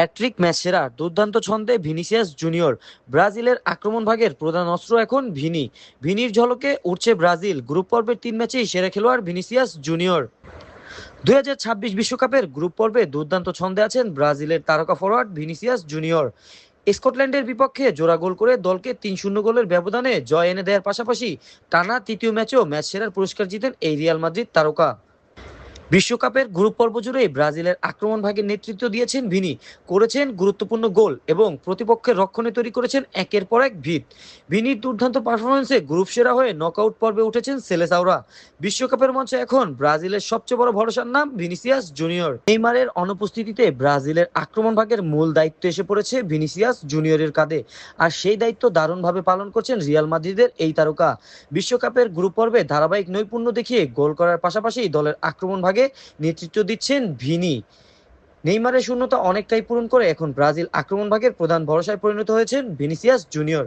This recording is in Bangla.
হ্যাট্রিক ম্যাচ সেরা দুর্দান্ত ছন্দে ভিনিসিয়াস জুনিয়র। ব্রাজিলের আক্রমণ ভাগের প্রধান অস্ত্র এখন ভিনির ঝলকে উঠছে ব্রাজিল। গ্রুপ পর্বের 3 ম্যাচেই সেরা খেলোয়াড় ভিনিসিয়াস জুনিয়র। 2026 বিশ্বকাপের গ্রুপ পর্বে দুর্দান্ত ছন্দে আছেন ব্রাজিলের তারকা ফরোয়ার্ড ভিনিসিয়াস জুনিয়র। স্কটল্যান্ডের বিপক্ষে জোড়া গোল করে দলকে 3-0 গোলের ব্যবধানে জয় এনে দেওয়ার পাশাপাশি টানা তৃতীয় ম্যাচেও ম্যাচ সেরার পুরস্কার জিতেন এই রিয়াল মাদ্রিদ তারকা। বিশ্বকাপের গ্রুপ পর্ব জুড়েই ব্রাজিলের আক্রমণ ভাগের নেতৃত্ব দিয়েছেন করেছেন গুরুত্বপূর্ণ গোল এবং প্রতিপক্ষের রক্ষণে তৈরি করেছেন একের পর এক ভিত। ভিনির দুর্দান্ত পারফরমেন্সে গ্রুপ সেরা হয়ে নকআউট পর্বে উঠেছেন সেলেসাওরা। বিশ্বকাপের মঞ্চে এখন ব্রাজিলের সবচেয়ে বড় ভরসার নাম ভিনিসিয়াস জুনিয়র। নেইমারের অনুপস্থিতিতে ব্রাজিলের আক্রমণ ভাগের মূল দায়িত্ব এসে পড়েছে ভিনিসিয়াস জুনিয়রের কাঁধে, আর সেই দায়িত্ব দারুণভাবে পালন করছেন রিয়াল মাদ্রিদের এই তারকা। বিশ্বকাপের গ্রুপ পর্বে ধারাবাহিক নৈপুণ্য দেখিয়ে গোল করার পাশাপাশি দলের আক্রমণ ভাগে নেতৃত্ব দিচ্ছেন ভিনি। নেইমারের শূন্যতা অনেকটাই পূরণ করে এখন ব্রাজিল আক্রমণ ভাগের প্রধান ভরসায় পরিণত হয়েছেন ভিনিসিয়াস জুনিয়র।